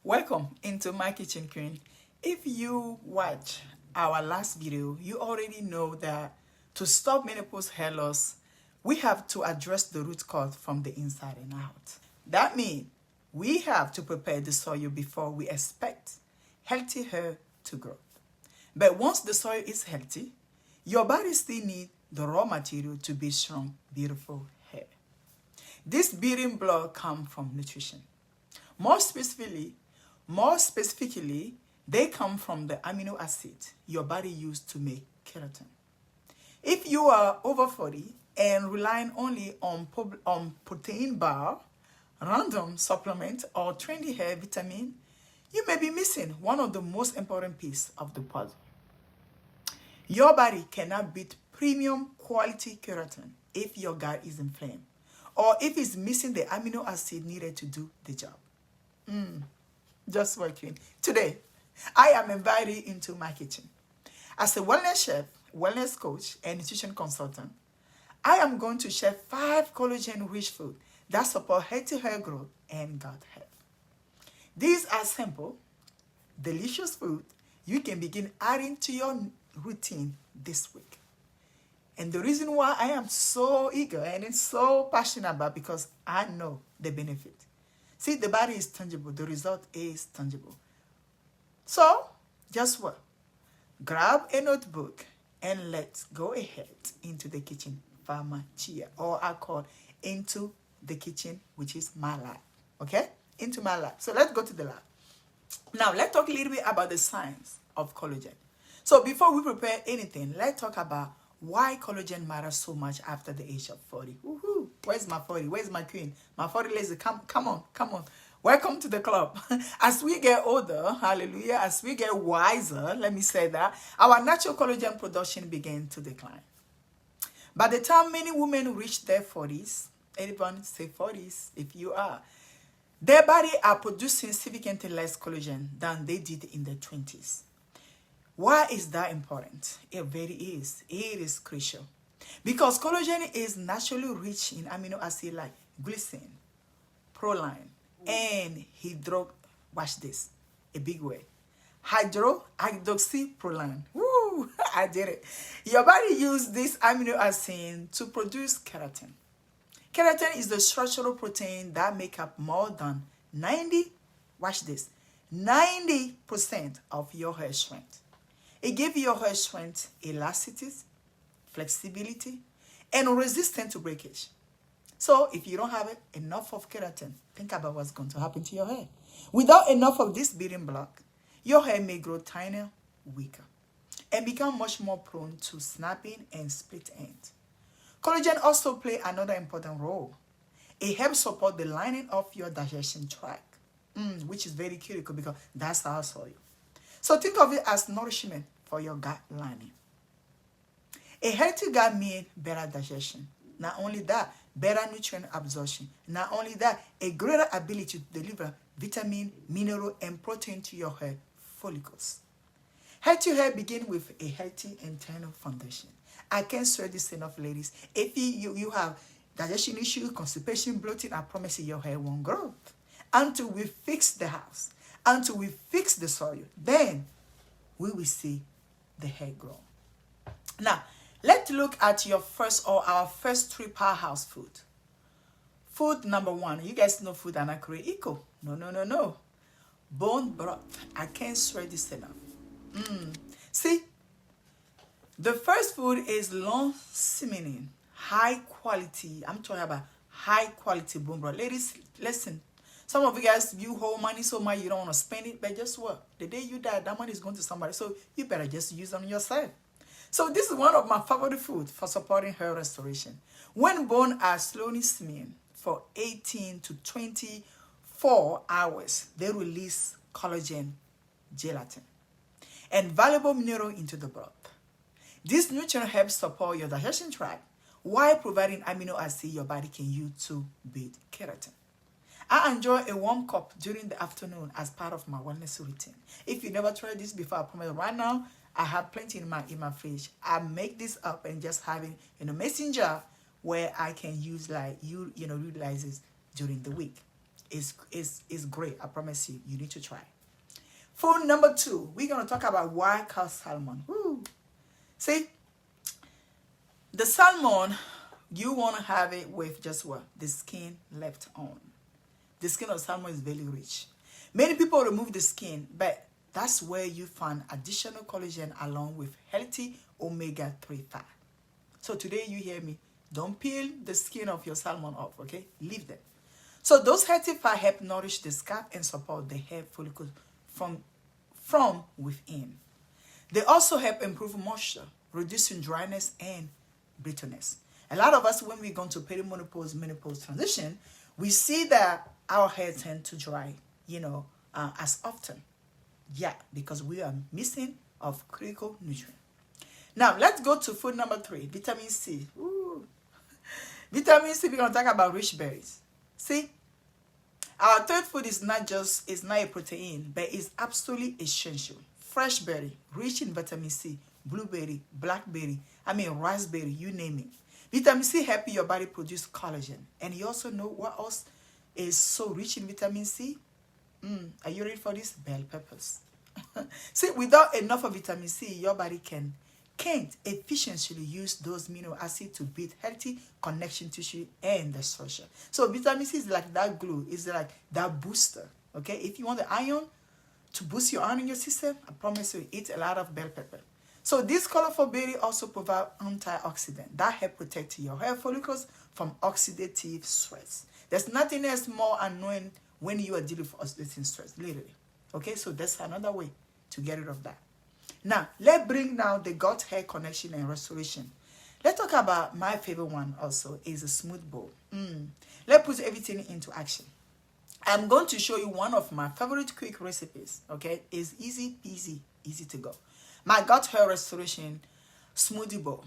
Welcome into my kitchen, queen. If you watch our last video, you already know that to stop menopause hair loss, we have to address the root cause from the inside and out. That means we have to prepare the soil before we expect healthy hair to grow. But once the soil is healthy, your body still needs the raw material to be strong, beautiful hair. This building block comes from nutrition. More specifically, they come from the amino acid your body used to make keratin. If you are over 40 and relying only on protein bar, random supplement, or trendy hair vitamin, you may be missing one of the most important pieces of the puzzle. Your body cannot beat premium quality keratin if your gut is inflamed or if it's missing the amino acid needed to do the job. Just working. Today, I am invited into my kitchen. As a wellness chef, wellness coach, and nutrition consultant, I am going to share 5 collagen-rich foods that support healthy hair growth and gut health. These are simple, delicious food you can begin adding to your routine this week. And the reason why I am so eager and so passionate about because I know the benefit. See, the body is tangible. The result is tangible. So, just what? Grab a notebook and let's go ahead into the kitchen, pharmacia, or I call into the kitchen, which is my lab. Okay? Into my lab. So let's go to the lab. Now, let's talk a little bit about the science of collagen. So before we prepare anything, let's talk about why collagen matters so much after the age of 40. Woohoo! Where's my 40? Where's my queen? My 40 lazy. Come on. Welcome to the club. As we get older, hallelujah, as we get wiser, let me say that, our natural collagen production begins to decline. By the time many women reach their 40s, anyone say 40s if you are, their body are producing significantly less collagen than they did in their 20s. Why is that important? It really is. It is crucial. Because collagen is naturally rich in amino acids like glycine, proline, and watch this, a big way, hydroxyproline. Woo, I did it. Your body uses this amino acid to produce keratin. Keratin is the structural protein that make up more than 90% of your hair strength. It gives your hair strength, elasticity, flexibility, and resistance to breakage. So if you don't have enough of keratin, think about what's going to happen to your hair. Without enough of this building block, your hair may grow tinier, weaker, and become much more prone to snapping and split ends. Collagen also plays another important role. It helps support the lining of your digestion tract, which is very critical because that's our soil. So think of it as nourishment for your gut lining. A healthy gut means better digestion. Not only that, better nutrient absorption. Not only that, a greater ability to deliver vitamin, mineral, and protein to your hair follicles. Healthy hair begins with a healthy internal foundation. I can't stress this enough, ladies. If you have digestion issues, constipation, bloating, I promise you your hair won't grow. Until we fix the house, until we fix the soil, then we will see the hair grow. Now, let's look at our first 3 powerhouse food. Food number 1. You guys know food are not create equal. No. Bone broth. I can't stress this enough. See, the first food is long simmering, high quality. I'm talking about high quality bone broth. Ladies, listen. Some of you guys, you hold money so much you don't want to spend it, but guess what? The day you die, that money is going to somebody. So you better just use it on yourself. So this is one of my favorite foods for supporting hair restoration. When bones are slowly simmering for 18 to 24 hours, they release collagen, gelatin, and valuable mineral into the broth. This nutrient helps support your digestion tract while providing amino acids your body can use to build keratin. I enjoy a warm cup during the afternoon as part of my wellness routine. If you never tried this before, I promise right now, I have plenty in my fridge. I make this up and just have it in a mason jar where I can use utilize it during the week. is great. I promise you. You need to try. Food number 2, we're going to talk about wild-caught salmon. Woo. See, the salmon, you want to have it with just what? The skin left on. The skin of salmon is very rich. Many people remove the skin, but that's where you find additional collagen along with healthy omega-3 fat. So today you hear me. Don't peel the skin of your salmon off, okay? Leave them. So those healthy fat help nourish the scalp and support the hair follicles from within. They also help improve moisture, reducing dryness and brittleness. A lot of us, when we go to perimenopause, menopause transition, we see that our hair tend to dry, as often. Yeah, because we are missing of critical nutrient. Now, let's go to food number 3, vitamin C. Ooh. Vitamin C, we're going to talk about rich berries. See, our third food is not a protein, but it's absolutely essential. Fresh berry, rich in vitamin C, blueberry, blackberry, raspberry, you name it. Vitamin C helps your body produce collagen. And you also know what else is so rich in vitamin C? Are you ready for this? Bell peppers. See, without enough of vitamin C, your body can't efficiently use those amino acids to build healthy connection tissue and the structure. So vitamin C is like that glue, is like that booster. Okay, if you want the iron to boost your iron in your system, I promise you, eat a lot of bell pepper. So this colorful berry also provide antioxidant that help protect your hair follicles from oxidative stress. There's nothing else more annoying when you are dealing with oxidative stress, literally. Okay, so that's another way to get rid of that. Now, let's bring down the gut-hair connection and restoration. Let's talk about my favorite one also, is a smooth bowl. Let's put everything into action. I'm going to show you one of my favorite quick recipes, okay? It's easy peasy, easy to go. My gut-hair restoration smoothie bowl.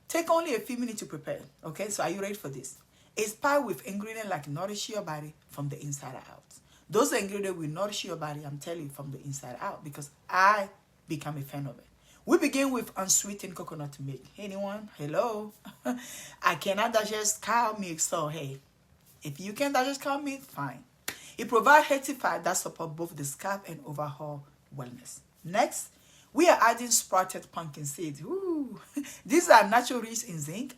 Take only a few minutes to prepare, okay? So are you ready for this? It's packed with ingredients like nourish your body from the inside out. Those ingredients will nourish your body, I'm telling you, from the inside out, because I become a fan of it. We begin with unsweetened coconut milk. Anyone? Hello? I cannot digest cow milk, so hey, if you can digest cow milk, fine. It provides healthy fat that support both the scalp and overall wellness. Next, we are adding sprouted pumpkin seeds. Ooh. These are natural rich in zinc,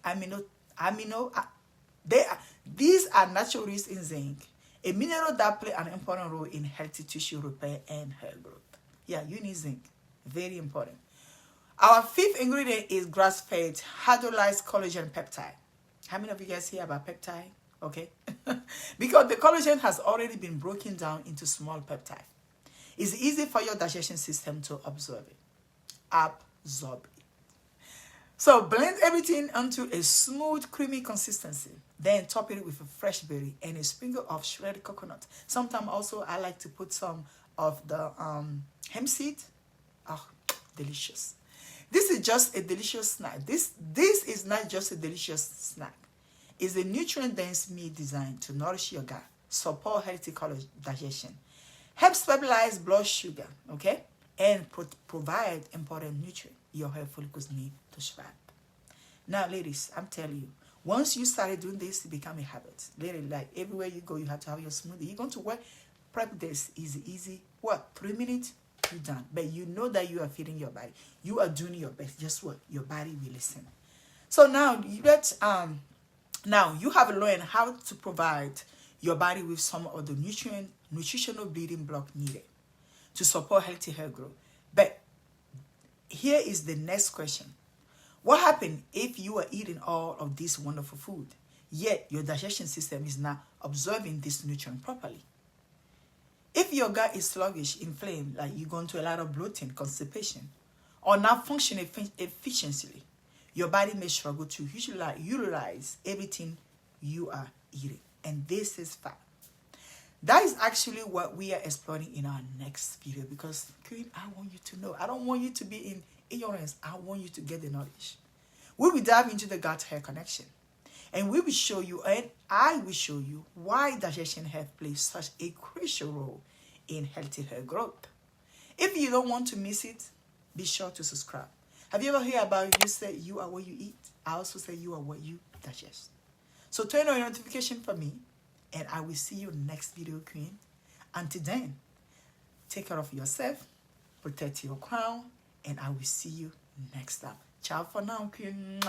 these are natural rich in zinc, a mineral that plays an important role in healthy tissue repair and hair growth. Yeah, you need zinc. Very important. Our fifth ingredient is grass-fed hydrolyzed collagen peptide. How many of you guys hear about peptide? Okay. Because the collagen has already been broken down into small peptide. It's easy for your digestion system to absorb it. So blend everything into a smooth, creamy consistency. Then top it with a fresh berry and a sprinkle of shredded coconut. Sometimes also I like to put some of the hemp seed. Oh, delicious. This is just a delicious snack. This is not just a delicious snack. It's a nutrient-dense meal designed to nourish your gut, support healthy digestion, help stabilize blood sugar, okay, and provide important nutrients your hair follicles need to thrive. Now, ladies, I'm telling you, once you started doing this, it become a habit. Literally, like everywhere you go, you have to have your smoothie. You're going to work, prep this easy. What? 3 minutes? You're done. But you know that you are feeding your body. You are doing your best. Just what? Your body will listen. So now now you have learned how to provide your body with some of the nutritional building block needed to support healthy hair growth. But here is the next question. What happens if you are eating all of this wonderful food, yet your digestion system is not absorbing this nutrient properly? If your gut is sluggish, inflamed, like you're going to a lot of bloating, constipation, or not functioning efficiently, your body may struggle to utilize everything you are eating. And this is fat. That is actually what we are exploring in our next video, because Queen, I want you to know. I don't want you to be in ignorance. I want you to get the knowledge. We will dive into the gut-hair connection. And we will show you, and I will show you, why digestion health plays such a crucial role in healthy hair growth. If you don't want to miss it, be sure to subscribe. Have you ever heard about you say you are what you eat? I also say you are what you digest. So turn on your notification for me And I will see you next video, Queen. Until then, take care of yourself, protect your crown, and I will see you next time. Ciao for now, Queen.